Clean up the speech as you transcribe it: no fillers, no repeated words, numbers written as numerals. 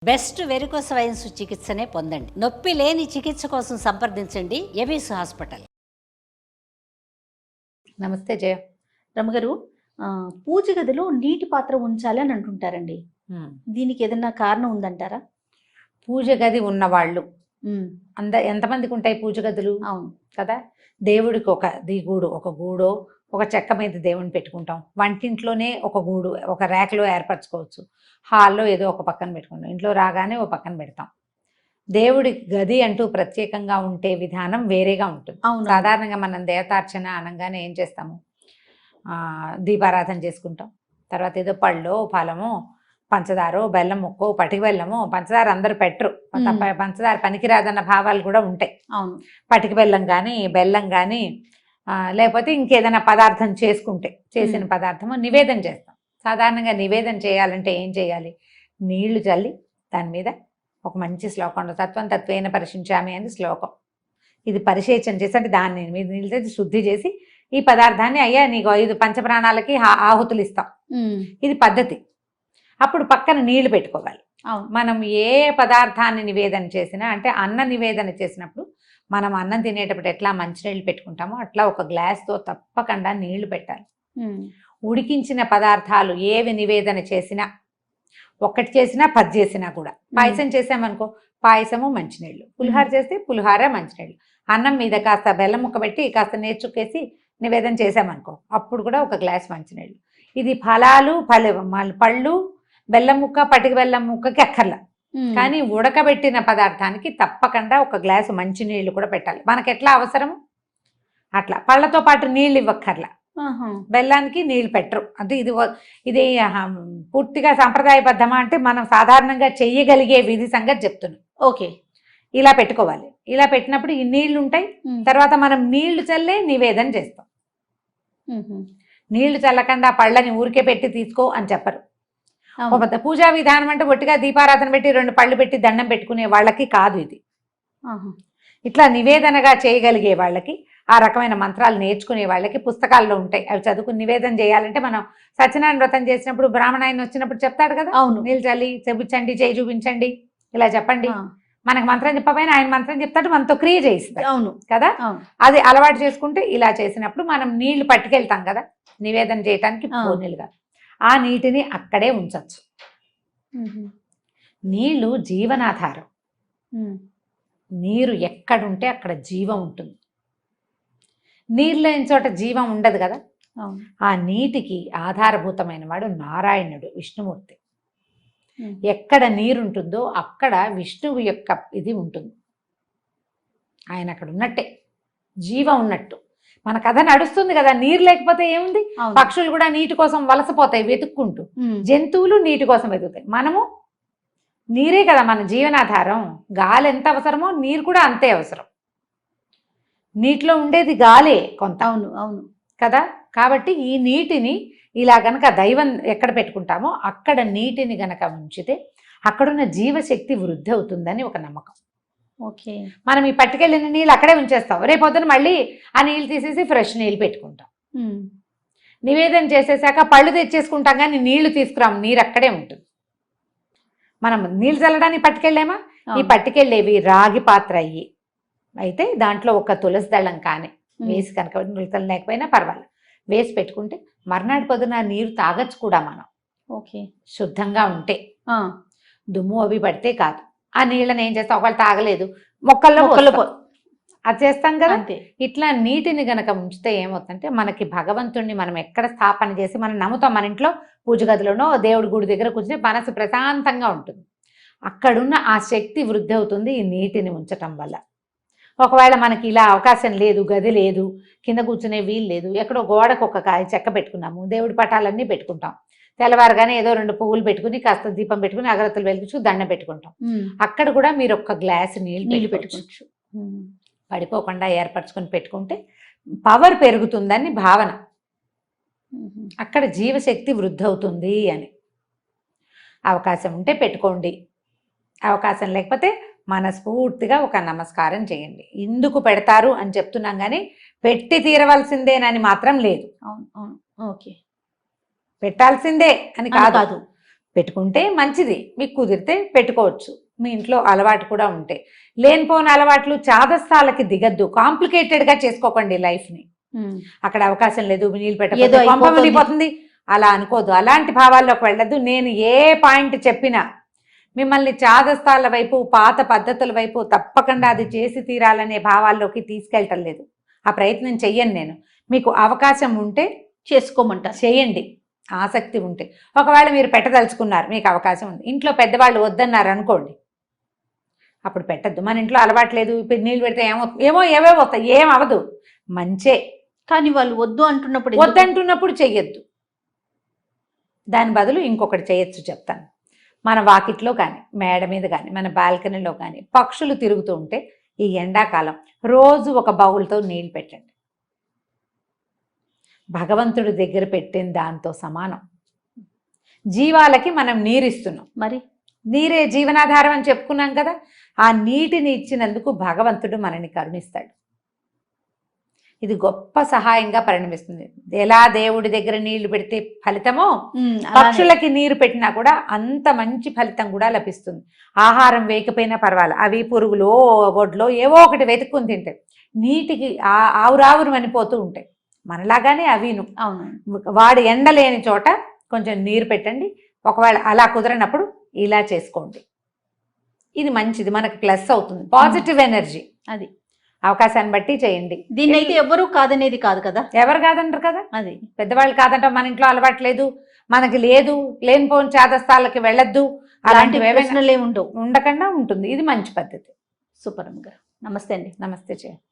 Best varicose veins చికిత్సనే పొందండి. నొప్పి లేని చికిత్స కోసం సంప్రదించండి ఎవిస్ హాస్పిటల్. నమస్తే జయ. రమగారు, పూజ గదిలో నీటి పాత్ర ఉంచాలి అని అంటుంటారండి. దీనికి ఏదైనా కారణం ఉందంటారా? పూజ గది ఉన్నవాళ్ళు ఎంతమందికి ఉంటాయి పూజ గదులు? అవును కదా. దేవుడికి ఒక గూడు, ఒక గూడో ఒక చెక్క మీద దేవుని పెట్టుకుంటాం. వంటింట్లోనే ఒక గూడు, ఒక ర్యాక్లో ఏర్పరచుకోవచ్చు. హాల్లో ఏదో ఒక పక్కన పెట్టుకుంటాం. ఇంట్లో రాగానే ఒక పక్కన పెడతాం. దేవుడి గది అంటూ ప్రత్యేకంగా ఉంటే విధానం వేరేగా ఉంటుంది. సాధారణంగా మనం దేవతార్చన అనగానే ఏం చేస్తాము? దీపారాధన చేసుకుంటాం. తర్వాత ఏదో పళ్ళో ఫలమో పంచదారో బెల్లం ముక్కో పటికి బెల్లమో, పంచదార అందరూ పెట్టరు, పంచదార పనికిరాదన్న భావాలు కూడా ఉంటాయి. అవును, పటికి బెల్లం కానీ బెల్లం కానీ లేకపోతే ఇంకేదైనా పదార్థం చేసిన పదార్థము నివేదన చేస్తాం. సాధారణంగా నివేదన చేయాలంటే ఏం చేయాలి? నీళ్లు చల్లి దాని మీద ఒక మంచి శ్లోకం ఉంటుంది. తత్వం తత్వేన పరిశించామి అని శ్లోకం. ఇది పరిశేచన చేసి, అంటే దాన్ని మీద నీళ్ళు తెచ్చి శుద్ధి చేసి ఈ పదార్థాన్ని అయ్యా నీకు 5 పంచప్రాణాలకి ఆహుతులు ఇస్తాం. ఇది పద్ధతి. అప్పుడు పక్కన నీళ్లు పెట్టుకోవాలి. మనం ఏ పదార్థాన్ని నివేదన చేసినా, అంటే అన్న నివేదన చేసినప్పుడు మనం అన్నం తినేటప్పుడు ఎట్లా మంచినీళ్ళు పెట్టుకుంటామో అట్లా ఒక గ్లాస్తో తప్పకుండా నీళ్లు పెట్టాలి. ఉడికించిన పదార్థాలు ఏవి నివేదన చేసినా, ఒక్కటి చేసినా 10 చేసినా కూడా, పాయసం చేసామనుకో పాయసము మంచినీళ్ళు, పులిహార చేస్తే పులిహార మంచినీళ్ళు, అన్నం మీద కాస్త బెల్లం ముక్క పెట్టి కాస్త నేర్చుకేసి నివేదన చేసామనుకో అప్పుడు కూడా ఒక గ్లాస్ మంచినీళ్ళు. ఇది ఫలాలు పళ్ళు బెల్లం ముక్క పటిక బెల్లం ముక్కకి అక్కర్లా, కానీ ఉడకబెట్టిన పదార్థానికి తప్పకుండా ఒక గ్లాసు మంచినీళ్ళు కూడా పెట్టాలి. మనకి ఎట్లా అవసరము అట్లా. పళ్ళతో పాటు నీళ్ళు ఇవ్వక్కర్లా, బెల్లానికి నీళ్ళు పెట్టరు. అంటే ఇది పూర్తిగా సాంప్రదాయబద్ధమా అంటే మనం సాధారణంగా చెయ్యగలిగే విధి సంగతి చెప్తున్నాం. ఓకే, ఇలా పెట్టుకోవాలి. ఇలా పెట్టినప్పుడు ఈ నీళ్లు ఉంటాయి. తర్వాత మనం నీళ్లు చల్లే నివేదన చేస్తాం. నీళ్లు చల్లకుండా పళ్ళని ఊరికే పెట్టి తీసుకో అని చెప్పరు. పూజా విధానం అంటే ఒట్టిగా దీపారాధన పెట్టి 2 పళ్ళు పెట్టి దండం పెట్టుకునే వాళ్ళకి కాదు ఇది. ఇట్లా నివేదనగా చేయగలిగే వాళ్ళకి, ఆ రకమైన మంత్రాలు నేర్చుకునే వాళ్ళకి పుస్తకాల్లో ఉంటాయి. అవి చదువుకుని నివేదన చేయాలంటే, మనం సత్యనారాయణ వ్రతం చేసినప్పుడు బ్రాహ్మణ వచ్చినప్పుడు చెప్తాడు కదా, నీళ్ళు చల్లి చెబుచ్చండి, చేయి చూపించండి, ఇలా చెప్పండి. మనకు మంత్రం చెప్పకపోయినా ఆయన మంత్రం చెప్తాడు, మనతో క్రియ చేయిస్తాడు. అవును కదా. అది అలవాటు చేసుకుంటే ఇలా చేసినప్పుడు మనం నీళ్లు పట్టుకెళ్తాం కదా నివేదన చేయటానికి పోనీలుగా, ఆ నీటిని అక్కడే ఉంచచ్చు. నీళ్లు జీవనాధారం. నీరు ఎక్కడుంటే అక్కడ జీవం ఉంటుంది. నీరు లేని చోట జీవం ఉండదు కదా. ఆ నీటికి ఆధారభూతమైన వాడు నారాయణుడు, విష్ణుమూర్తి. ఎక్కడ నీరుంటుందో అక్కడ విష్ణువు యొక్క ఇది ఉంటుంది. ఆయన అక్కడ ఉన్నట్టే, జీవం ఉన్నట్టు. మన కథ నడుస్తుంది కదా. నీరు లేకపోతే ఏముంది? పక్షులు కూడా నీటి కోసం వలసపోతాయి వెతుక్కుంటూ, జంతువులు నీటి కోసం వెతుకుతాయి. మనము నీరే కదా మన జీవనాధారం. గాలి ఎంత అవసరమో నీరు కూడా అంతే అవసరం. నీటిలో ఉండేది గాలే కొంత. అవును అవును కదా. కాబట్టి ఈ నీటిని ఇలా గనక దైవం ఎక్కడ పెట్టుకుంటామో అక్కడ నీటిని గనక ఉంచితే అక్కడున్న జీవశక్తి వృద్ధి అవుతుందని ఒక నమ్మకం. ఓకే, మనం ఈ పట్టుకెళ్ళిన నీళ్ళు అక్కడే ఉంచేస్తాం. రేపొద్దున మళ్ళీ ఆ నీళ్ళు తీసేసి ఫ్రెష్ నీళ్ళు పెట్టుకుంటాం. నివేదన చేసేసాక పళ్ళు తెచ్చేసుకుంటాం, కానీ నీళ్లు తీసుకురాం. నీరు అక్కడే ఉంటుంది. మనం నీళ్ళు చల్లడానికి పట్టుకెళ్ళామా? ఈ పట్టుకెళ్ళేవి రాగి పాత్ర అయితే దాంట్లో ఒక తులసి దళం కానీ వేసి కనుక, నులతలు లేకపోయినా పర్వాలేదు, వేసి పెట్టుకుంటే మర్నాడు పొద్దున నీరు తాగచ్చు కూడా మనం. ఓకే, శుద్ధంగా ఉంటే. దుమ్ము అవి పడితే కాదు. ఆ నీళ్ళని ఏం చేస్తాం? ఒకవేళ తాగలేదు మొక్కల్లో అది చేస్తాం కదా. ఇట్లా నీటిని గనక ఉంచితే ఏమవుతుందంటే, మనకి భగవంతుణ్ణి మనం ఎక్కడ స్థాపన చేసి మనం నమ్ముతాం. మన ఇంట్లో పూజ గదిలోనో దేవుడి గుడి దగ్గర కూర్చుని మనసు ప్రశాంతంగా ఉంటుంది. అక్కడున్న ఆ శక్తి వృద్ధి అవుతుంది ఈ నీటిని ఉంచటం వల్ల. ఒకవేళ మనకి ఇలా అవకాశం లేదు, గది లేదు, కింద కూర్చునే వీలు లేదు, ఎక్కడో గోడకు ఒక చెక్క పెట్టుకున్నాము, దేవుడి పటాలన్నీ పెట్టుకుంటాం. తెల్లవారుగానే ఏదో 2 పువ్వులు పెట్టుకుని కాస్త దీపం పెట్టుకుని అగరత్తులు వెలిగించు దండం పెట్టుకుంటాం. అక్కడ కూడా మీరు ఒక గ్లాసు నీళ్ళు పెట్టుకోవచ్చు. పడిపోకుండా ఏర్పరచుకొని పెట్టుకుంటే పవర్ పెరుగుతుందని భావన. అక్కడ జీవశక్తి వృద్ధి అవుతుంది అని. అవకాశం ఉంటే పెట్టుకోండి, అవకాశం లేకపోతే మనస్ఫూర్తిగా ఒక నమస్కారం చేయండి. ఎందుకు పెడతారు అని చెప్తున్నాం, కానీ పెట్టి తీరవలసిందేనని మాత్రం లేదు. ఓకే, పెట్టాల్సిందే అని కాదు. పెట్టుకుంటే మంచిది, మీకు కుదిరితే పెట్టుకోవచ్చు. మీ ఇంట్లో అలవాటు కూడా ఉంటే. లేనిపోని అలవాట్లు చాదస్తాలకి దిగద్దు, కాంప్లికేటెడ్గా చేసుకోకండి లైఫ్ని. అక్కడ అవకాశం లేదు, నీళ్ళు ఏదో పెట్టకపోతే పంప అయిపోతుంది. మునిగిపోతుంది అలా అనుకోదు. అలాంటి భావాల్లోకి వెళ్ళదు. నేను ఏ పాయింట్ చెప్పినా మిమ్మల్ని చాదస్తాల వైపు, పాత పద్ధతుల వైపు తప్పకుండా అది చేసి తీరాలనే భావాల్లోకి తీసుకెళ్ళటం లేదు. ఆ ప్రయత్నం చెయ్యను నేను. మీకు అవకాశం ఉంటే చేసుకోమంటారు. చేయండి, ఆసక్తి ఉంటే. ఒకవేళ మీరు పెట్టదలుచుకున్నారు, మీకు అవకాశం ఉంది, ఇంట్లో పెద్దవాళ్ళు వద్దన్నారు అనుకోండి, అప్పుడు పెట్టద్దు. మన ఇంట్లో అలవాటు లేదు, ఇప్పుడు నీళ్ళు పెడితే ఏవో వస్తాయి, ఏం అవదు, మంచే. కానీ వాళ్ళు వద్దు అంటున్నప్పుడు ఎందుకు? వద్దంటున్నప్పుడు చెయ్యొద్దు. దాని బదులు ఇంకొకటి చేయొచ్చు, చెప్తాను. మన వాకిట్లో కానీ, మేడ మీద కానీ, మన బాల్కనీలో కానీ పక్షులు తిరుగుతూ ఉంటే ఈ ఎండాకాలం రోజు ఒక బౌల్తో నీళ్ళు పెట్టండి. భగవంతుడి దగ్గర పెట్టిన దాంతో సమానం. జీవాలకి మనం నీరిస్తున్నాం, మరి నీరే జీవనాధారం అని చెప్పుకున్నాం కదా. ఆ నీటిని ఇచ్చినందుకు భగవంతుడు మనని కరుణిస్తాడు. ఇది గొప్ప సహాయంగా పరిణమిస్తుంది. ఎలా దేవుడి దగ్గర నీళ్లు పెడితే ఫలితమో, పక్షులకి నీరు పెట్టినా కూడా అంత మంచి ఫలితం కూడా లభిస్తుంది. ఆహారం వేయకపోయినా పర్వాలేదు, అవి పురుగులో ఒడ్లో ఏవో ఒకటి వెతుక్కుని తింటాయి. నీటికి ఆవురావురు అనిపోతూ ఉంటాయి, మనలాగానే అవిను. అవును. వాడు ఎండలేని చోట కొంచెం నీరు పెట్టండి. ఒకవేళ అలా కుదరనప్పుడు ఇలా చేసుకోండి. ఇది మంచిది, మనకు ప్లస్ అవుతుంది, పాజిటివ్ ఎనర్జీ. అది అవకాశాన్ని బట్టి చేయండి. దీన్ని అయితే ఎవరు కాదనేది కాదు కదా. ఎవరు కాదంటారు కదా. అది పెద్దవాళ్ళు కాదంట, మన ఇంట్లో అలవాటు లేదు, మనకి లేదు, లేనిపోని చాదస్తాలకి వెళ్ళొద్దు, అలాంటివి ఏమైనా ప్రశ్నలే ఉండవు. ఉండకుండా ఉంటుంది. ఇది మంచి పద్ధతి. సూపర్ అమ్మ గారు, నమస్తే అండి. నమస్తే చేయండి.